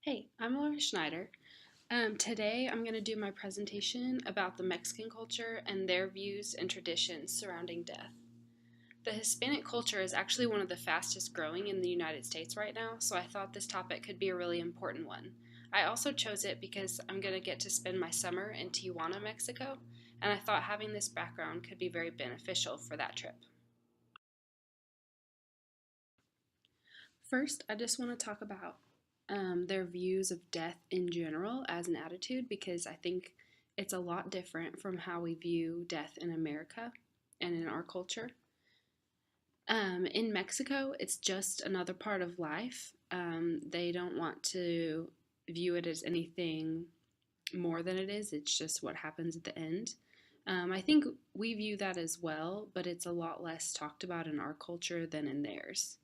Hey, I'm Laura Schneider. Today I'm going to do my presentation about the Mexican culture and their views and traditions surrounding death. The Hispanic culture is actually one of the fastest growing in the United States right now, so I thought this topic could be a really important one. I also chose it because I'm going to get to spend my summer in Tijuana, Mexico, and I thought having this background could be very beneficial for that trip. First, I just want to talk about their views of death in general as an attitude because I think it's a lot different from how we view death in America and in our culture. In Mexico, it's just another part of life. They don't want to view it as anything more than it is, it's just what happens at the end. I think we view that as well, but it's a lot less talked about in our culture than in theirs.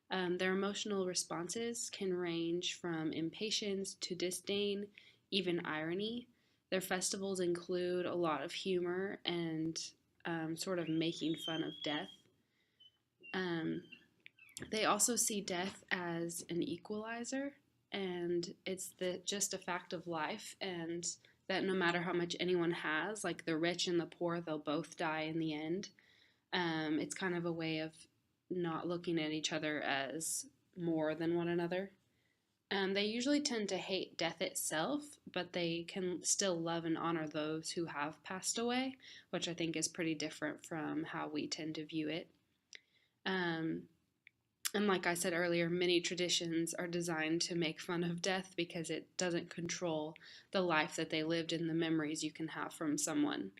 Their emotional responses can range from impatience to disdain, even irony. Their festivals include a lot of humor and sort of making fun of death. Um, they also see death as an equalizer, and it's just a fact of life, and that no matter how much anyone has, like the rich and the poor, they'll both die in the end. It's kind of a way of not looking at each other as more than one another. They usually tend to hate death itself, but they can still love and honor those who have passed away, which I think is pretty different from how we tend to view it. Um, and like I said earlier, many traditions are designed to make fun of death because it doesn't control the life that they lived and the memories you can have from someone.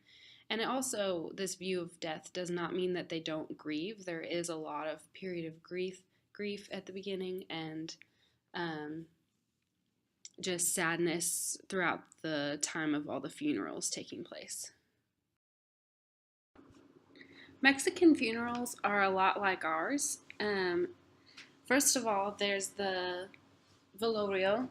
And it also, this view of death does not mean that they don't grieve. There is a lot of period of grief at the beginning, and um, just sadness throughout the time of all the funerals taking place. Mexican funerals are a lot like ours. First of all, there's the velorio,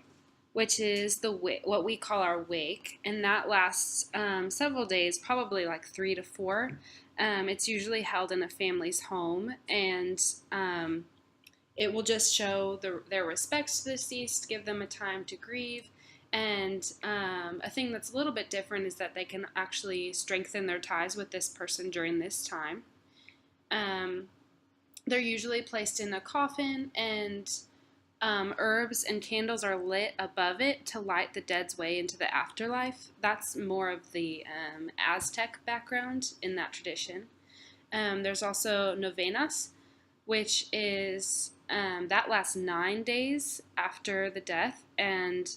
which is what we call our wake, and that lasts several days, probably like 3 to 4. It's usually held in a family's home, and it will just show their respect to the deceased, give them a time to grieve. And a thing that's a little bit different is that they can actually strengthen their ties with this person during this time. Um, they're usually placed in a coffin, and herbs and candles are lit above it to light the dead's way into the afterlife. That's more of the Aztec background in that tradition. There's also novenas, which is that lasts 9 days after the death, and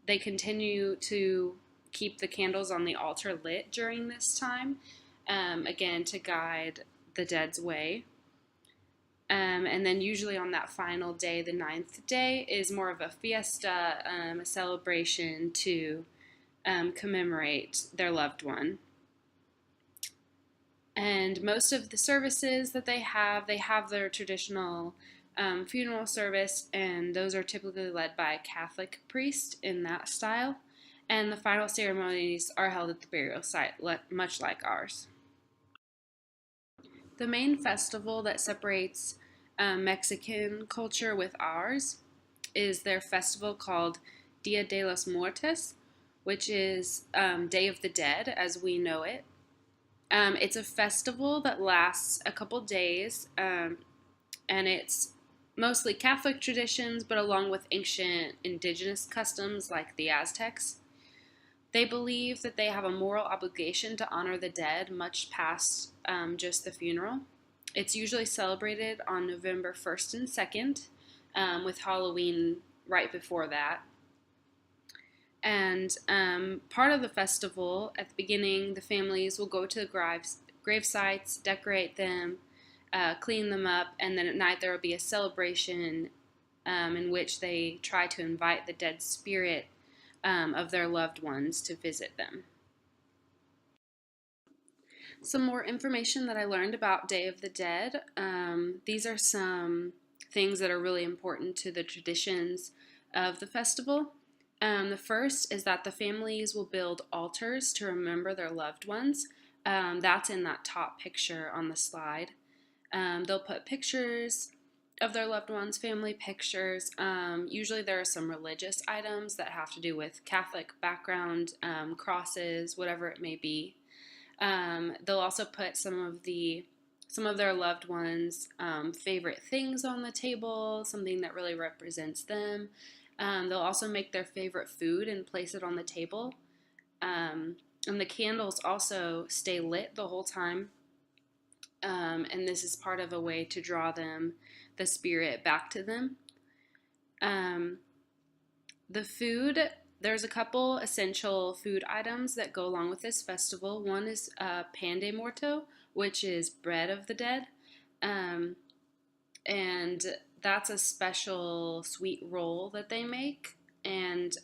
they continue to keep the candles on the altar lit during this time, again to guide the dead's way. And then usually on that final day, the ninth day, is more of a fiesta, a celebration to commemorate their loved one. And most of the services that they have their traditional funeral service, and those are typically led by a Catholic priest in that style. And the final ceremonies are held at the burial site, much like ours. The main festival that separates Mexican culture with ours is their festival called Dia de los Muertos, which is Day of the Dead as we know it. It's a festival that lasts a couple days, and it's mostly Catholic traditions, but along with ancient indigenous customs like the Aztecs. They believe that they have a moral obligation to honor the dead much past just the funeral. It's usually celebrated on November 1st and 2nd, with Halloween right before that. And part of the festival, at the beginning, the families will go to the grave sites, decorate them, clean them up, and then at night there will be a celebration in which they try to invite the dead spirit of their loved ones to visit them. Some more information that I learned about Day of the Dead. These are some things that are really important to the traditions of the festival. The first is that the families will build altars to remember their loved ones. That's in that top picture on the slide. They'll put pictures, of their loved ones, family pictures. Usually there are some religious items that have to do with Catholic background, crosses, whatever it may be. They'll also put some of their loved ones' favorite things on the table, something that really represents them. They'll also make their favorite food and place it on the table. And the candles also stay lit the whole time. And this is part of a way to draw the spirit back to them. The food, there's a couple essential food items that go along with this festival. One is pan de morto, which is bread of the dead. And that's a special sweet roll that they make. And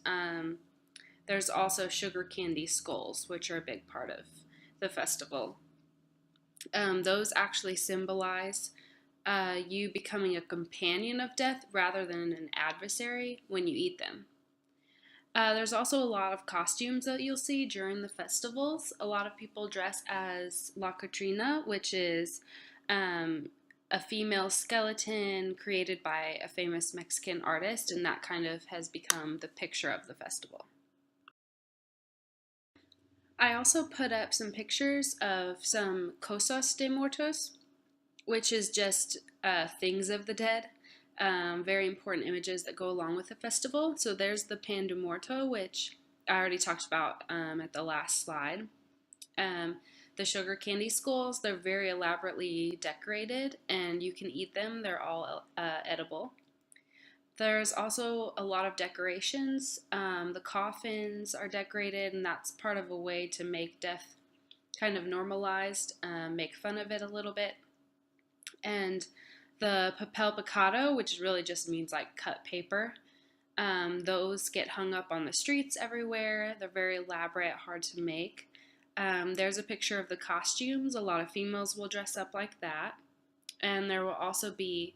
there's also sugar candy skulls, which are a big part of the festival. Those actually symbolize you becoming a companion of death rather than an adversary when you eat them. There's also a lot of costumes that you'll see during the festivals. A lot of people dress as La Catrina, which is a female skeleton created by a famous Mexican artist, and that kind of has become the picture of the festival. I also put up some pictures of some cosas de muertos, which is just things of the dead. Very important images that go along with the festival. So there's the pan de muerto, which I already talked about at the last slide. The sugar candy skulls, they're very elaborately decorated and you can eat them. They're all edible. There's also a lot of decorations. The coffins are decorated, and that's part of a way to make death kind of normalized, make fun of it a little bit. And the papel picado, which really just means like cut paper, those get hung up on the streets everywhere. They're very elaborate, hard to make. There's a picture of the costumes. A lot of females will dress up like that. And there will also be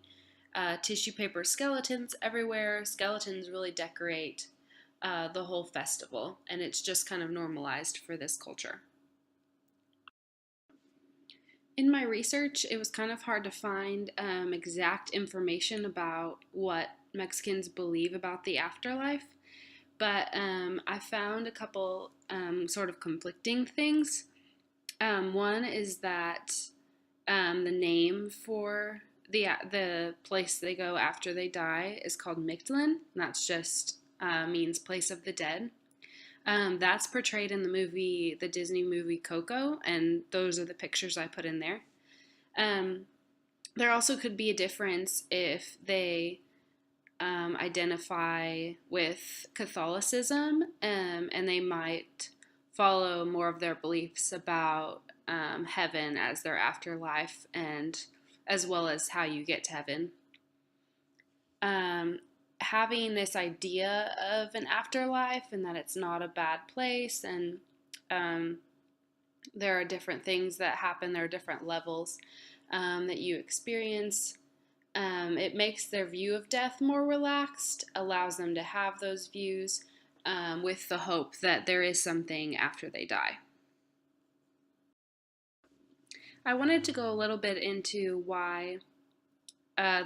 tissue paper skeletons everywhere. Skeletons really decorate the whole festival, and it's just kind of normalized for this culture. In my research, it was kind of hard to find exact information about what Mexicans believe about the afterlife, but I found a couple sort of conflicting things. One is that the name for the place they go after they die is called Mictlan, and that's just means place of the dead. That's portrayed in the Disney movie Coco, and those are the pictures I put in there. There also could be a difference if they identify with Catholicism, and they might follow more of their beliefs about heaven as their afterlife, and as well as how you get to heaven. Having this idea of an afterlife and that it's not a bad place, and there are different things that happen, there are different levels that you experience. It makes their view of death more relaxed, allows them to have those views with the hope that there is something after they die. I wanted to go a little bit into why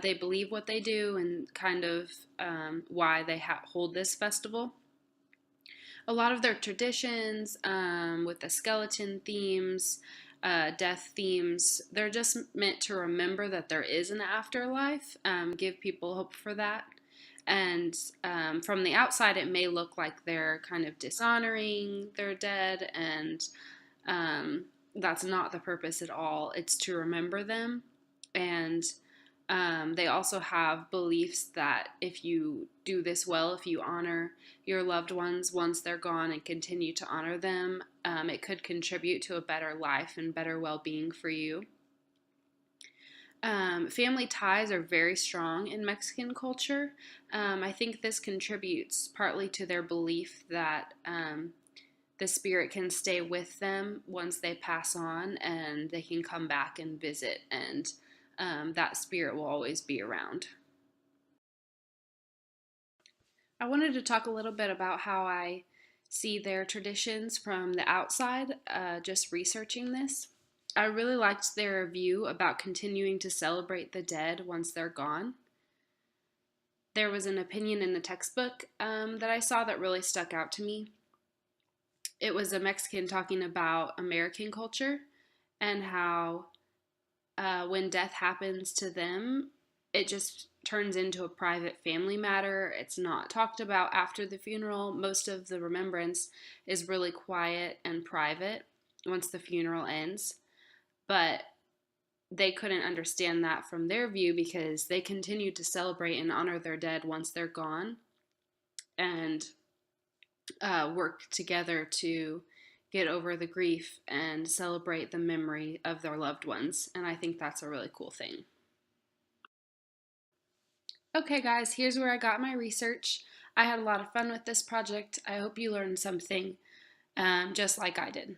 they believe what they do and kind of why they hold this festival. A lot of their traditions with the skeleton themes, death themes, they're just meant to remember that there is an afterlife, give people hope for that. And from the outside, it may look like they're kind of dishonoring their dead, and that's not the purpose at all. It's to remember them. And they also have beliefs that if you do this well, if you honor your loved ones once they're gone and continue to honor them, it could contribute to a better life and better well-being for you. Family ties are very strong in Mexican culture. I think this contributes partly to their belief that the spirit can stay with them once they pass on, and they can come back and visit, and that spirit will always be around. I wanted to talk a little bit about how I see their traditions from the outside, just researching this. I really liked their view about continuing to celebrate the dead once they're gone. there was an opinion in the textbook that I saw that really stuck out to me. It was a Mexican talking about American culture and how when death happens to them, it just turns into a private family matter. It's not talked about after the funeral. Most of the remembrance is really quiet and private once the funeral ends. But they couldn't understand that from their view because they continued to celebrate and honor their dead once they're gone and work together to get over the grief and celebrate the memory of their loved ones. And I think that's a really cool thing. Okay, guys, here's where I got my research. I had a lot of fun with this project. I hope you learned something just like I did.